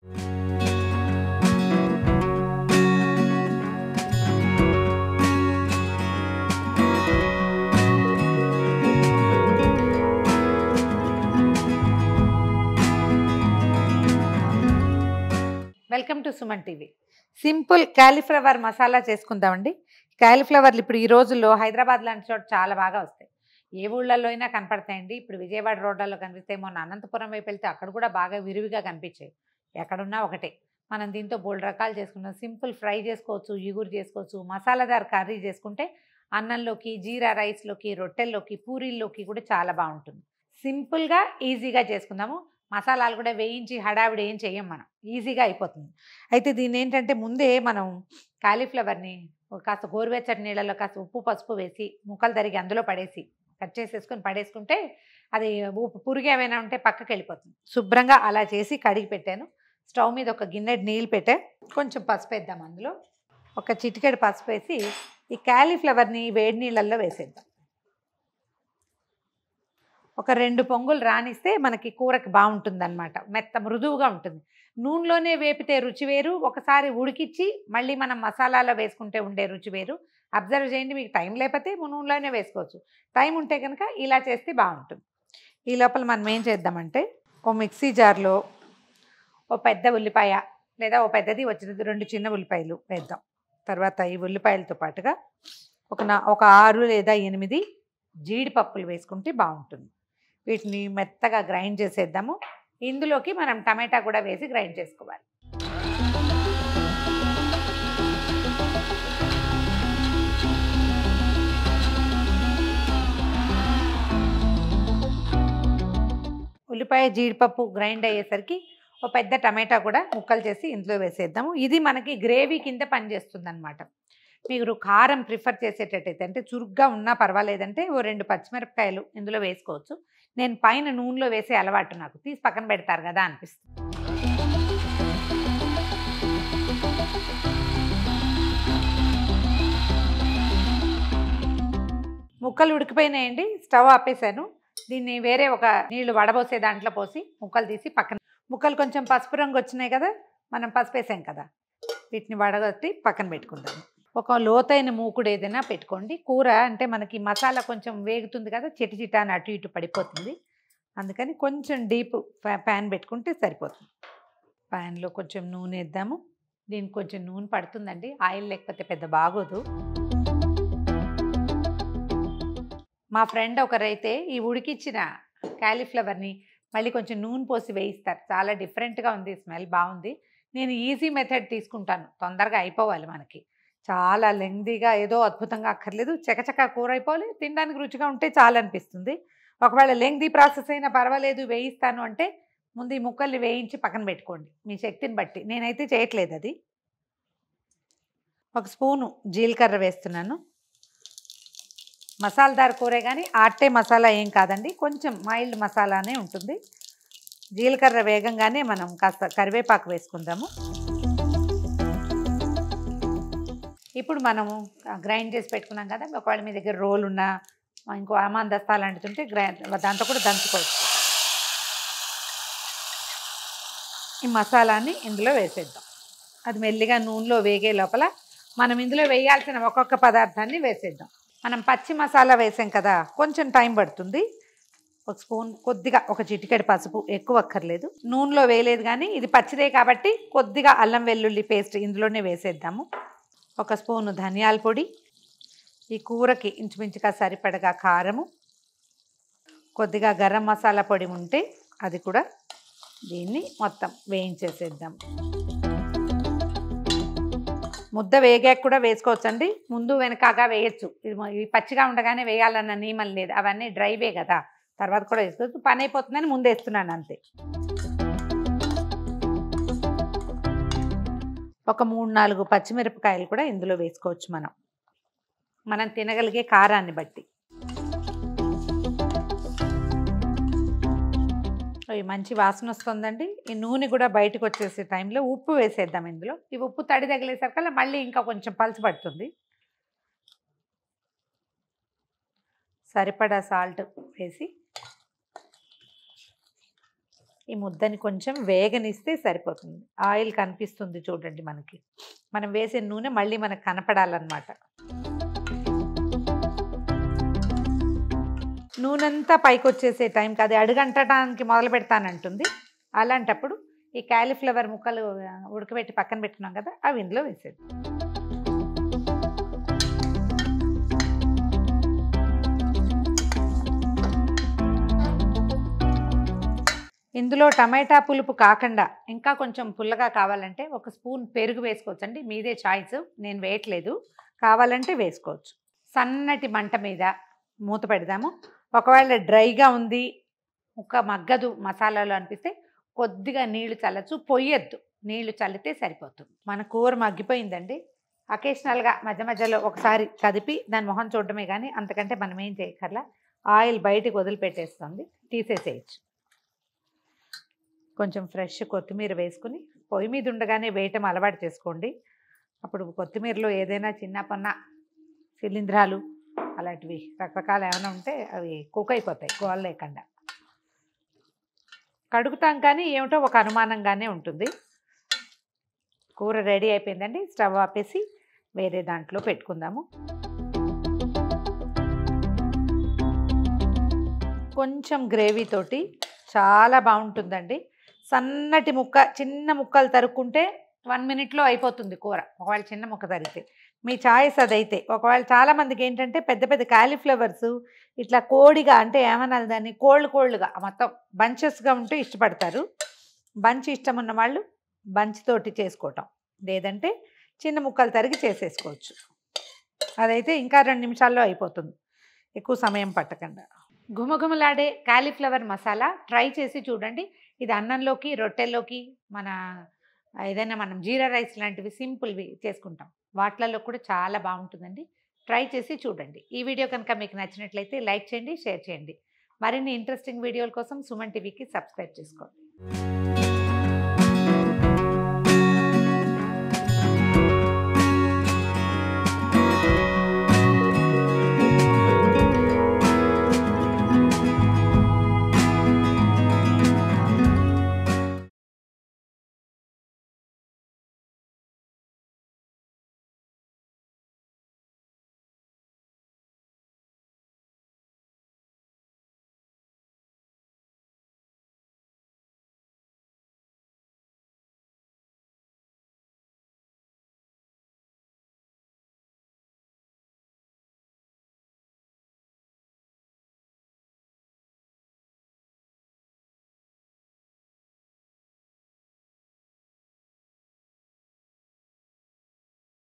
Welcome to Suman TV. Simple cauliflower masala చేసుకుందామండి. కాలీఫ్లవర్లు ఇప్పుడు ఈ రోజుల్లో హైదరాబాద్ లాంటి చోట చాలా బాగా వస్తాయి. ఏ ఊళ్ళల్లో అయినా కనపడతాయండి. ఇప్పుడు విజయవాడ రోడ్లలో కనిపిస్తాయి. మొన్న అనంతపురం వైపు వెళ్తే అక్కడ కూడా బాగా విరివిగా కనిపించాయి. ఎక్కడున్నా ఒకటే. మనం దీంతో బోల్డ్ రకాలు చేసుకున్నాం. సింపుల్ ఫ్రై చేసుకోవచ్చు, ఇగురు చేసుకోవచ్చు, మసాలాదార్ కర్రీ చేసుకుంటే అన్నంలోకి, జీరా రైస్లోకి, రొట్టెల్లోకి, పూరీల్లోకి కూడా చాలా బాగుంటుంది. సింపుల్గా ఈజీగా చేసుకుందాము. మసాలాలు కూడా వేయించి హడావిడి ఏం చెయ్యం, మనం ఈజీగా అయిపోతుంది. అయితే దీన్ని ఏంటంటే ముందే మనం కాలీఫ్లవర్ని కాస్త గోరువెచ్చటి నీళ్ళలో కాస్త ఉప్పు పసుపు వేసి ముక్కలు తరిగి అందులో పడేసి కట్ చేసేసుకొని పడేసుకుంటే అది పురుగు ఏమైనా ఉంటే పక్కకి వెళ్ళిపోతుంది. శుభ్రంగా అలా చేసి కడిగి పెట్టాను. స్టవ్ మీద ఒక గిన్నెడు నీళ్ళు పెట్టా. కొంచెం పసుపు వేద్దాం. అందులో ఒక చిటికెడు పసుపు వేసి ఈ కాలీఫ్లవర్ని వేడి నీళ్ళల్లో వేసేద్దాం. ఒక 2 పొంగులు రానిస్తే మనకి కూరకి బాగుంటుంది అనమాట. మెత్త మృదువుగా ఉంటుంది. నూనెలోనే వేపితే రుచి వేరు, ఒకసారి ఉడికిచ్చి మళ్ళీ మనం మసాలాలో వేసుకుంటే ఉండే రుచి వేరు. అబ్జర్వ్ చేయండి. మీకు టైం లేకపోతే నూనెలోనే వేసుకోవచ్చు. టైం ఉంటే కనుక ఇలా చేస్తే బాగుంటుంది. ఈ లోపల మనం ఏం చేద్దామంటే ఓ మిక్సీ జార్లో ఓ పెద్ద ఉల్లిపాయ లేదా ఓ పెద్దది వచ్చినది 2 చిన్న ఉల్లిపాయలు వేద్దాం. తర్వాత ఈ ఉల్లిపాయలతో పాటుగా ఒక 6 లేదా 8 జీడిపప్పులు వేసుకుంటే బాగుంటుంది. వీటిని మెత్తగా గ్రైండ్ చేసేద్దాము. ఇందులోకి మనం టమాటా కూడా వేసి గ్రైండ్ చేసుకోవాలి. ఉల్లిపాయ జీడిపప్పు గ్రైండ్ అయ్యేసరికి ఒక పెద్ద టమాటా కూడా ముక్కలు చేసి ఇందులో వేసేద్దాము. ఇది మనకి గ్రేవీ కింద పనిచేస్తుంది అనమాట. మీరు కారం ప్రిఫర్ చేసేటట్టయితే అంటే చురుగ్గా ఉన్నా పర్వాలేదంటే ఓ 2 పచ్చిమిరపకాయలు ఇందులో వేసుకోవచ్చు. నేను పైన నూనెలో వేసే అలవాటు నాకు. తీసి పక్కన పెడతారు కదా అనిపిస్తుంది. ముక్కలు ఉడికిపోయినాయండి. స్టవ్ ఆపేసాను. దీన్ని వేరే ఒక నీళ్లు వడబోసే దాంట్లో పోసి ముక్కలు తీసి పక్కన. ముక్కలు కొంచెం పసుపు రంగు వచ్చినాయి కదా, మనం పసుపు వేసాం కదా, వీటిని వడగొట్టి పక్కన పెట్టుకుందాము. ఒక లోతైన మూకుడు ఏదైనా పెట్టుకోండి. కూర అంటే మనకి మసాలా కొంచెం వేగుతుంది కదా, చిటిచిట అని అటు ఇటు పడిపోతుంది. అందుకని కొంచెం డీప్ ప్యాన్ పెట్టుకుంటే సరిపోతుంది. ప్యాన్లో కొంచెం నూనె వేద్దాము. దీనికి కొంచెం నూనె పడుతుందండి. ఆయిల్ లేకపోతే పెద్ద బాగోదు. మా ఫ్రెండ్ ఒకరైతే ఈ ఉడికిచ్చిన కాలీఫ్లవర్ని మళ్ళీ కొంచెం నూనె పోసి వేయిస్తారు. చాలా డిఫరెంట్గా ఉంది, స్మెల్ బాగుంది. నేను ఈజీ మెథడ్ తీసుకుంటాను. తొందరగా అయిపోవాలి మనకి. చాలా లెంగ్దీగా ఏదో అద్భుతంగా అక్కర్లేదు. చకచకా కూర అయిపోవాలి. తినడానికి రుచిగా ఉంటే చాలా అనిపిస్తుంది. ఒకవేళ లెంగ్దీ ప్రాసెస్ అయినా పర్వాలేదు వేయిస్తాను అంటే ముందు ఈ ముక్కల్ని వేయించి పక్కన పెట్టుకోండి మీ శక్తిని బట్టి. నేనైతే చేయట్లేదు అది. ఒక స్పూను జీలకర్ర వేస్తున్నాను. మసాలాదార్ కూరే కానీ ఆట్టే మసాలా ఏం కాదండి, కొంచెం మైల్డ్ మసాలానే ఉంటుంది. జీలకర్ర వేగంగానే మనం కాస్త కరివేపాకు వేసుకుందాము. ఇప్పుడు మనము గ్రైండ్ చేసి పెట్టుకున్నాం కదా, ఒకవేళ మీ దగ్గర రోల్ ఉన్నా ఇంకో అమాన్ దస్తా లాంటిది ఉంటే దాంతో కూడా దంచుకోవచ్చు. ఈ మసాలాని ఇందులో వేసేద్దాం. అది మెల్లిగా నూనెలో వేగే లోపల మనం ఇందులో వేయాల్సిన ఒక్కొక్క పదార్థాన్ని వేసేద్దాం. మనం పచ్చి మసాలా వేసాం కదా, కొంచెం టైం పడుతుంది. ఒక స్పూన్ కొద్దిగా ఒక చిటికెడు పసుపు, ఎక్కువ అక్కర్లేదు. నూనెలో వేయలేదు కానీ ఇది పచ్చిదే కాబట్టి కొద్దిగా అల్లం వెల్లుల్లి పేస్ట్ ఇందులోనే వేసేద్దాము. ఒక స్పూను ధనియాల పొడి, ఈ కూరకి ఇంచుమించుగా సరిపడగా కారము, కొద్దిగా గరం మసాలా పొడి ఉంటే అది కూడా దీన్ని మొత్తం వేయించేసేద్దాం. ముద్ద వేగాక కూడా వేసుకోవచ్చండి. ముందు వెనకగా వేయచ్చు. ఇది పచ్చిగా ఉండగానే వేయాలన్న నియమం లేదు. అవన్నీ డ్రైవే కదా, తర్వాత కూడా వేసుకోవచ్చు. పని అయిపోతుందని ముందు వేస్తున్నాను అంతే. ఒక 3-4 పచ్చిమిరపకాయలు కూడా ఇందులో వేసుకోవచ్చు మనం తినగలిగే కారాన్ని బట్టి. మంచి వాసన వస్తుందండి. ఈ నూనె కూడా బయటకు వచ్చేసే టైంలో ఉప్పు వేసేద్దాం ఇందులో. ఈ ఉప్పు తడి తగిలేసరికల్లా మళ్ళీ ఇంకా కొంచెం పలుచబడుతుంది. సరిపడా సాల్ట్ వేసి ఈ ముద్దని కొంచెం వేగనిస్తే సరిపోతుంది. ఆయిల్ కనిపిస్తుంది చూడండి మనకి. మనం వేసే నూనె మళ్ళీ మనకు కనపడాలన్నమాట. నూనెంతా పైకి వచ్చేసే టైంకి అది అడుగంటడానికి మొదలు పెడతానంటుంది. అలాంటప్పుడు ఈ కాలీఫ్లవర్ ముక్కలు ఉడకబెట్టి పక్కన పెట్టుకున్నాం కదా, అవి ఇందులో వేసేది. ఇందులో టమాటా పులుపు కాకుండా ఇంకా కొంచెం పుల్లగా కావాలంటే ఒక స్పూన్ పెరుగు వేసుకోవచ్చండి. మీదే చాయిస్, నేను వేయట్లేదు. కావాలంటే వేసుకోవచ్చు. సన్నటి మంట మీద మూత పెడదాము. ఒకవేళ డ్రైగా ఉంది, ఒక మగ్గదు మసాలాలు అనిపిస్తే కొద్దిగా నీళ్లు చల్లచ్చు. పొయ్యొద్దు, నీళ్లు చల్లితే సరిపోతుంది. మన కూర మగ్గిపోయిందండి. అకేషనల్గా మధ్య మధ్యలో ఒకసారి కదిపి దాని మొహం చూడటమే కానీ అంతకంటే మనం ఏం చేయక్కర్లా. ఆయిల్ బయటికి వదిలిపెట్టేస్తుంది, తీసేసేయచ్చు. కొంచెం ఫ్రెష్ కొత్తిమీర వేసుకుని పొయ్యి మీద ఉండగానే వేయటం అలవాటు చేసుకోండి. అప్పుడు కొత్తిమీరలో ఏదైనా చిన్న పన్న శిలీంధ్రాలు అలాంటివి రకరకాలు ఏమైనా ఉంటే అవి కుక్ అయిపోతాయి గోల లేకుండా. కడుగుతాం కానీ ఏమిటో ఒక అనుమానంగానే ఉంటుంది. కూర రెడీ అయిపోయిందండి. స్టవ్ ఆపేసి వేరే దాంట్లో పెట్టుకుందాము. కొంచెం గ్రేవీ తోటి చాలా బాగుంటుందండి. సన్నటి ముక్క, చిన్న ముక్కలు తరుక్కుంటే 1 మినిట్లో అయిపోతుంది కూర. ఒకవేళ చిన్న ముక్క తరిగితే మీ చాయిస్ అదైతే. ఒకవేళ చాలామందికి ఏంటంటే పెద్ద పెద్ద కాలీఫ్లవర్స్ ఇట్లా కోడిగా అంటే ఏమన్నా దాన్ని కోళ్ళుగా మొత్తం బంచెస్గా ఉంటే ఇష్టపడతారు. బంచ్ ఇష్టం ఉన్న వాళ్ళు బంచ్ తోటి చేసుకోవటం, లేదంటే చిన్న ముక్కలు తరిగి చేసేసుకోవచ్చు. అదైతే ఇంకా 2 నిమిషాల్లో అయిపోతుంది, ఎక్కువ సమయం పట్టకుండా. గుమగుమలాడే కాలీఫ్లవర్ మసాలా ట్రై చేసి చూడండి. ఇది అన్నంలోకి, రొట్టెల్లోకి, మన ఏదైనా మనం జీరా రైస్ లాంటివి సింపుల్వి చేసుకుంటాం, వాటిలలో కూడా చాలా బాగుంటుందండి. ట్రై చేసి చూడండి. ఈ వీడియో కనుక మీకు నచ్చినట్లయితే లైక్ చేయండి, షేర్ చేయండి. మరిన్ని ఇంట్రెస్టింగ్ వీడియోల కోసం సుమన్ టీవీకి సబ్స్క్రైబ్ చేసుకోండి.